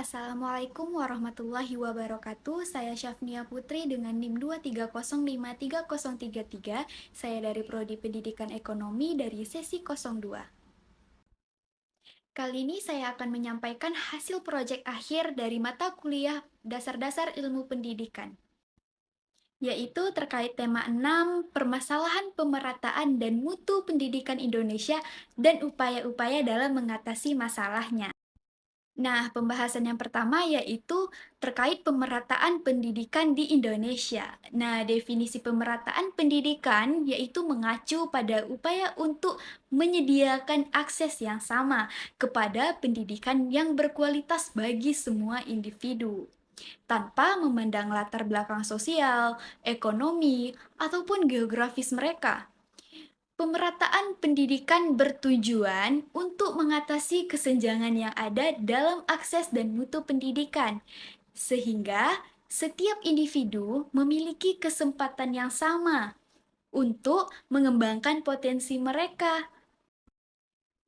Assalamualaikum warahmatullahi wabarakatuh. Saya Syafnia Putri dengan NIM 230533033. Saya dari Prodi Pendidikan Ekonomi dari sesi 02. Kali ini saya akan menyampaikan hasil proyek akhir dari mata kuliah Dasar-Dasar Ilmu Pendidikan, yaitu terkait tema 6, permasalahan pemerataan dan mutu pendidikan Indonesia dan upaya-upaya dalam mengatasi masalahnya. Nah, pembahasan yang pertama yaitu terkait pemerataan pendidikan di Indonesia. Nah, definisi pemerataan pendidikan yaitu mengacu pada upaya untuk menyediakan akses yang sama kepada pendidikan yang berkualitas bagi semua individu, tanpa memandang latar belakang sosial, ekonomi, ataupun geografis mereka. Pemerataan pendidikan bertujuan untuk mengatasi kesenjangan yang ada dalam akses dan mutu pendidikan, sehingga setiap individu memiliki kesempatan yang sama untuk mengembangkan potensi mereka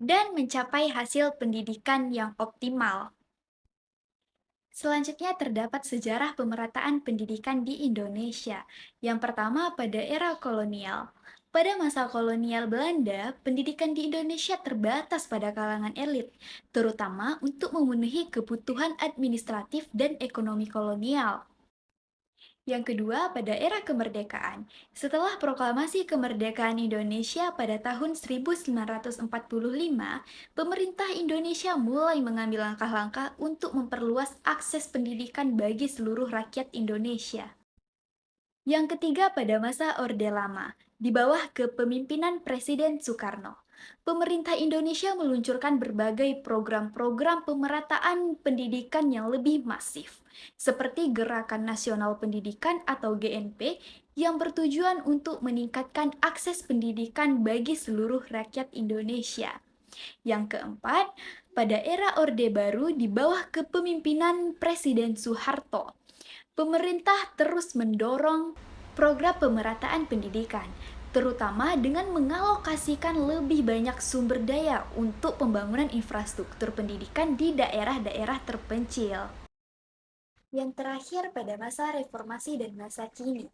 dan mencapai hasil pendidikan yang optimal. Selanjutnya terdapat sejarah pemerataan pendidikan di Indonesia. Yang pertama pada era kolonial. Pada masa kolonial Belanda, pendidikan di Indonesia terbatas pada kalangan elit, terutama untuk memenuhi kebutuhan administratif dan ekonomi kolonial. Yang kedua, pada era kemerdekaan. Setelah proklamasi kemerdekaan Indonesia pada tahun 1945, pemerintah Indonesia mulai mengambil langkah-langkah untuk memperluas akses pendidikan bagi seluruh rakyat Indonesia. Yang ketiga, pada masa Orde Lama, di bawah kepemimpinan Presiden Soekarno, pemerintah Indonesia meluncurkan berbagai program-program pemerataan pendidikan yang lebih masif, seperti Gerakan Nasional Pendidikan atau GNP, yang bertujuan untuk meningkatkan akses pendidikan bagi seluruh rakyat Indonesia. Yang keempat, pada era Orde Baru di bawah kepemimpinan Presiden Soeharto, pemerintah terus mendorong program pemerataan pendidikan, terutama dengan mengalokasikan lebih banyak sumber daya untuk pembangunan infrastruktur pendidikan di daerah-daerah terpencil. Yang terakhir, pada masa reformasi dan masa kini,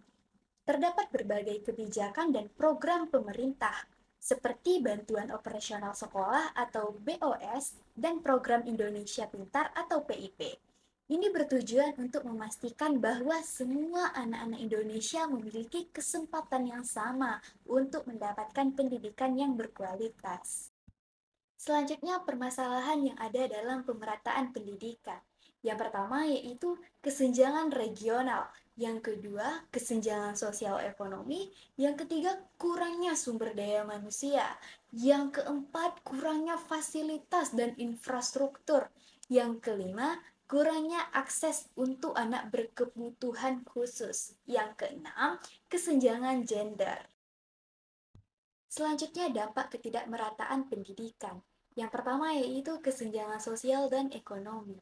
terdapat berbagai kebijakan dan program pemerintah, seperti bantuan operasional sekolah atau BOS dan program Indonesia Pintar atau PIP. Ini bertujuan untuk memastikan bahwa semua anak-anak Indonesia memiliki kesempatan yang sama untuk mendapatkan pendidikan yang berkualitas. Selanjutnya, permasalahan yang ada dalam pemerataan pendidikan. Yang pertama yaitu kesenjangan regional, yang kedua kesenjangan sosial ekonomi, yang ketiga kurangnya sumber daya manusia, yang keempat kurangnya fasilitas dan infrastruktur, yang kelima kurangnya akses untuk anak berkebutuhan khusus, yang keenam kesenjangan gender. Selanjutnya, dampak ketidakmerataan pendidikan. Yang pertama yaitu kesenjangan sosial dan ekonomi.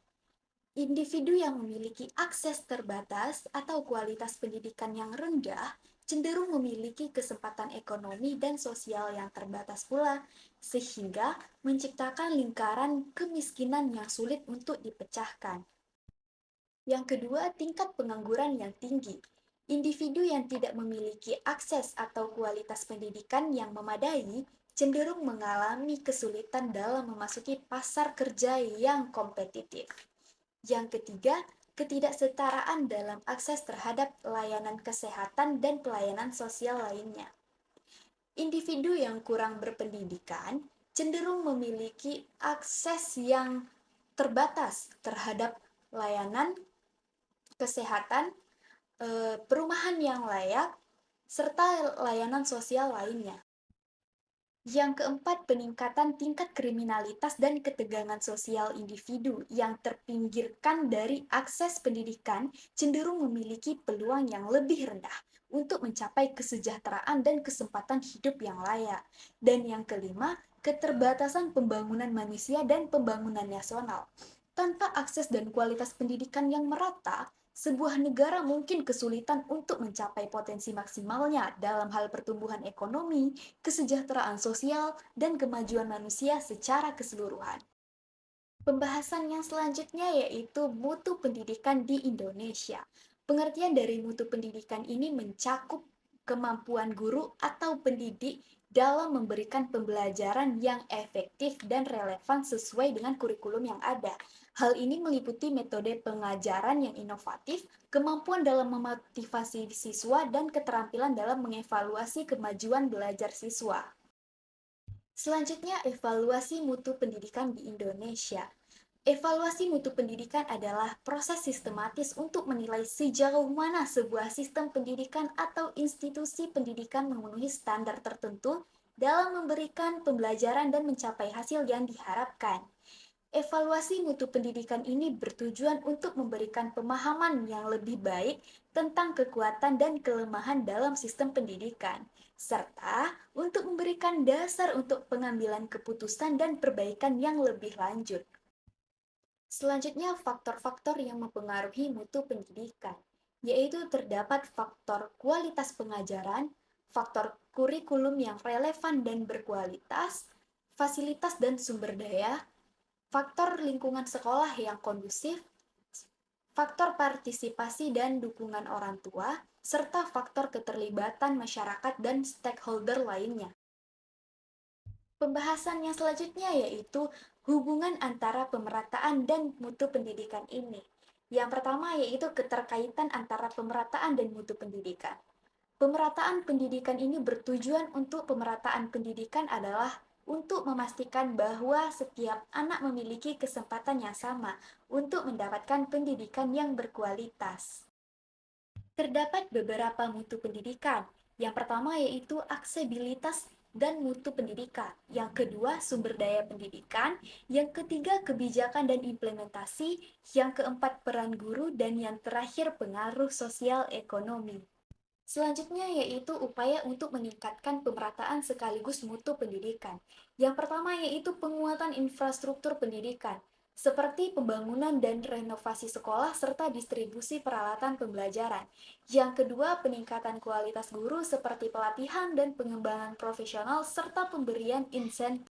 Individu yang memiliki akses terbatas atau kualitas pendidikan yang rendah cenderung memiliki kesempatan ekonomi dan sosial yang terbatas pula, sehingga menciptakan lingkaran kemiskinan yang sulit untuk dipecahkan. Yang kedua, tingkat pengangguran yang tinggi. Individu yang tidak memiliki akses atau kualitas pendidikan yang memadai cenderung mengalami kesulitan dalam memasuki pasar kerja yang kompetitif. Yang ketiga, ketidaksetaraan dalam akses terhadap layanan kesehatan dan pelayanan sosial lainnya. Individu yang kurang berpendidikan cenderung memiliki akses yang terbatas terhadap layanan kesehatan, perumahan yang layak, serta layanan sosial lainnya. Yang keempat, peningkatan tingkat kriminalitas dan ketegangan sosial individu yang terpinggirkan dari akses pendidikan cenderung memiliki peluang yang lebih rendah untuk mencapai kesejahteraan dan kesempatan hidup yang layak. Dan yang kelima, keterbatasan pembangunan manusia dan pembangunan nasional. Tanpa akses dan kualitas pendidikan yang merata, sebuah negara mungkin kesulitan untuk mencapai potensi maksimalnya dalam hal pertumbuhan ekonomi, kesejahteraan sosial, dan kemajuan manusia secara keseluruhan. Pembahasan yang selanjutnya yaitu mutu pendidikan di Indonesia. Pengertian dari mutu pendidikan ini mencakup kemampuan guru atau pendidik dalam memberikan pembelajaran yang efektif dan relevan sesuai dengan kurikulum yang ada. Hal ini meliputi metode pengajaran yang inovatif, kemampuan dalam memotivasi siswa, dan keterampilan dalam mengevaluasi kemajuan belajar siswa. Selanjutnya, evaluasi mutu pendidikan di Indonesia. Evaluasi mutu pendidikan adalah proses sistematis untuk menilai sejauh mana sebuah sistem pendidikan atau institusi pendidikan memenuhi standar tertentu dalam memberikan pembelajaran dan mencapai hasil yang diharapkan. Evaluasi mutu pendidikan ini bertujuan untuk memberikan pemahaman yang lebih baik tentang kekuatan dan kelemahan dalam sistem pendidikan, serta untuk memberikan dasar untuk pengambilan keputusan dan perbaikan yang lebih lanjut. Selanjutnya, faktor-faktor yang mempengaruhi mutu pendidikan, yaitu terdapat faktor kualitas pengajaran, faktor kurikulum yang relevan dan berkualitas, fasilitas dan sumber daya, faktor lingkungan sekolah yang kondusif, faktor partisipasi dan dukungan orang tua, serta faktor keterlibatan masyarakat dan stakeholder lainnya. Pembahasan yang selanjutnya yaitu hubungan antara pemerataan dan mutu pendidikan ini. Yang pertama yaitu keterkaitan antara pemerataan dan mutu pendidikan. Pemerataan pendidikan ini bertujuan untuk pemerataan pendidikan adalah untuk memastikan bahwa setiap anak memiliki kesempatan yang sama untuk mendapatkan pendidikan yang berkualitas. Terdapat beberapa mutu pendidikan. Yang pertama yaitu aksesibilitas dan mutu pendidikan. Yang kedua, sumber daya pendidikan. Yang ketiga, kebijakan dan implementasi. Yang keempat, peran guru. Dan yang terakhir, pengaruh sosial ekonomi. Selanjutnya yaitu upaya untuk meningkatkan pemerataan sekaligus mutu pendidikan. Yang pertama yaitu penguatan infrastruktur pendidikan, seperti pembangunan dan renovasi sekolah serta distribusi peralatan pembelajaran. Yang kedua, peningkatan kualitas guru seperti pelatihan dan pengembangan profesional serta pemberian insentif.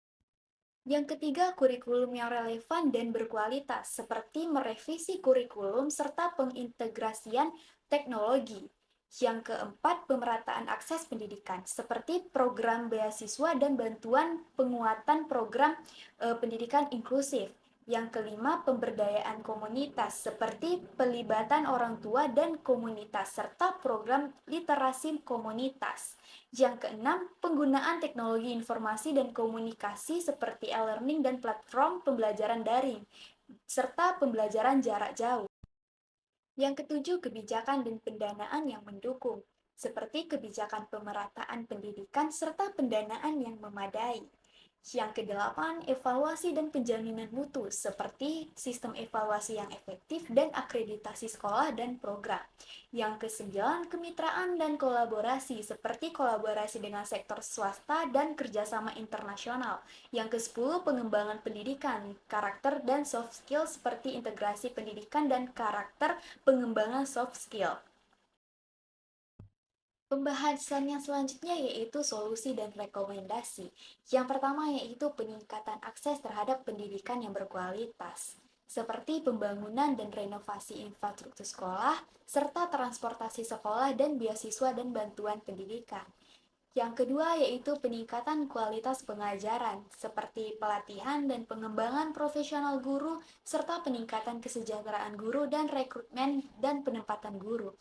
Yang ketiga, kurikulum yang relevan dan berkualitas, seperti merevisi kurikulum serta pengintegrasian teknologi. Yang keempat, pemerataan akses pendidikan, seperti program beasiswa dan bantuan penguatan program pendidikan inklusif. Yang kelima, pemberdayaan komunitas, seperti pelibatan orang tua dan komunitas, serta program literasi komunitas. Yang keenam, penggunaan teknologi informasi dan komunikasi seperti e-learning dan platform pembelajaran daring, serta pembelajaran jarak jauh. Yang ketujuh, kebijakan dan pendanaan yang mendukung, seperti kebijakan pemerataan pendidikan serta pendanaan yang memadai. Yang kedelapan, evaluasi dan penjaminan mutu, seperti sistem evaluasi yang efektif dan akreditasi sekolah dan program. Yang kesembilan, kemitraan dan kolaborasi, seperti kolaborasi dengan sektor swasta dan kerjasama internasional. Yang kesepuluh, pengembangan pendidikan, karakter dan soft skill, seperti integrasi pendidikan dan karakter pengembangan soft skill. Pembahasan yang selanjutnya yaitu solusi dan rekomendasi. Yang pertama yaitu peningkatan akses terhadap pendidikan yang berkualitas, seperti pembangunan dan renovasi infrastruktur sekolah, serta transportasi sekolah dan beasiswa dan bantuan pendidikan. Yang kedua yaitu peningkatan kualitas pengajaran, seperti pelatihan dan pengembangan profesional guru, serta peningkatan kesejahteraan guru dan rekrutmen dan penempatan guru.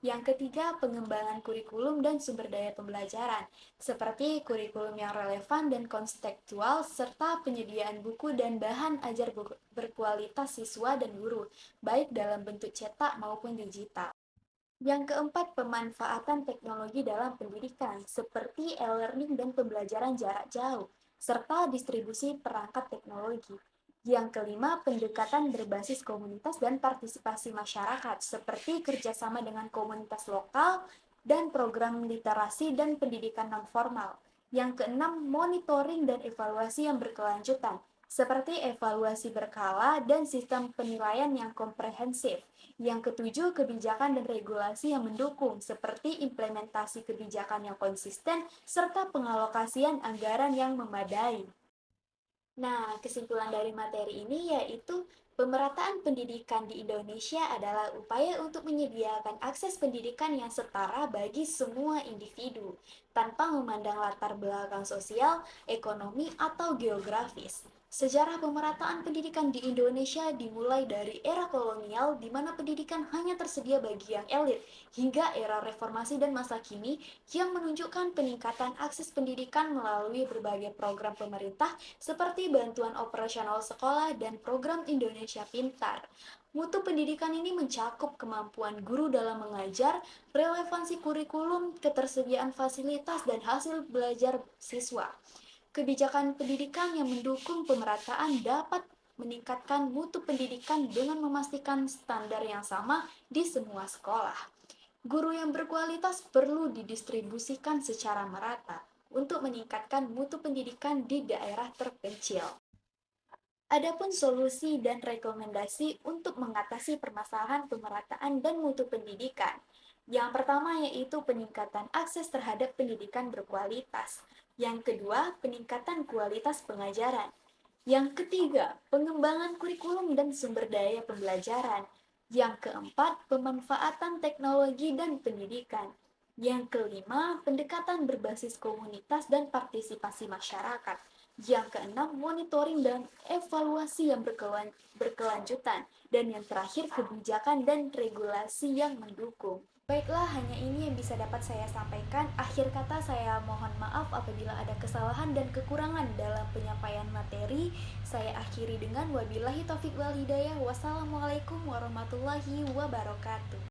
Yang ketiga, pengembangan kurikulum dan sumber daya pembelajaran, seperti kurikulum yang relevan dan kontekstual, serta penyediaan buku dan bahan ajar berkualitas siswa dan guru, baik dalam bentuk cetak maupun digital. Yang keempat, pemanfaatan teknologi dalam pendidikan, seperti e-learning dan pembelajaran jarak jauh, serta distribusi perangkat teknologi. Yang kelima, pendekatan berbasis komunitas dan partisipasi masyarakat, seperti kerjasama dengan komunitas lokal dan program literasi dan pendidikan non-formal. Yang keenam, monitoring dan evaluasi yang berkelanjutan, seperti evaluasi berkala dan sistem penilaian yang komprehensif. Yang ketujuh, kebijakan dan regulasi yang mendukung, seperti implementasi kebijakan yang konsisten serta pengalokasian anggaran yang memadai. Nah, kesimpulan dari materi ini yaitu pemerataan pendidikan di Indonesia adalah upaya untuk menyediakan akses pendidikan yang setara bagi semua individu, tanpa memandang latar belakang sosial, ekonomi, atau geografis. Sejarah pemerataan pendidikan di Indonesia dimulai dari era kolonial di mana pendidikan hanya tersedia bagi yang elit, hingga era reformasi dan masa kini yang menunjukkan peningkatan akses pendidikan melalui berbagai program pemerintah seperti bantuan operasional sekolah dan program Indonesia Pintar. Mutu pendidikan ini mencakup kemampuan guru dalam mengajar, relevansi kurikulum, ketersediaan fasilitas, dan hasil belajar siswa. Kebijakan pendidikan yang mendukung pemerataan dapat meningkatkan mutu pendidikan dengan memastikan standar yang sama di semua sekolah. Guru yang berkualitas perlu didistribusikan secara merata untuk meningkatkan mutu pendidikan di daerah terpencil. Adapun solusi dan rekomendasi untuk mengatasi permasalahan pemerataan dan mutu pendidikan. Yang pertama yaitu peningkatan akses terhadap pendidikan berkualitas. Yang kedua, peningkatan kualitas pengajaran. Yang ketiga, pengembangan kurikulum dan sumber daya pembelajaran. Yang keempat, pemanfaatan teknologi dan pendidikan. Yang kelima, pendekatan berbasis komunitas dan partisipasi masyarakat. Yang keenam, monitoring dan evaluasi yang berkelanjutan. Dan yang terakhir, kebijakan dan regulasi yang mendukung. Baiklah, hanya ini yang bisa dapat saya sampaikan. Akhir kata, saya mohon maaf apabila ada kesalahan dan kekurangan dalam penyampaian materi. Saya akhiri dengan wabillahi taufik wal hidayah. Wassalamualaikum warahmatullahi wabarakatuh.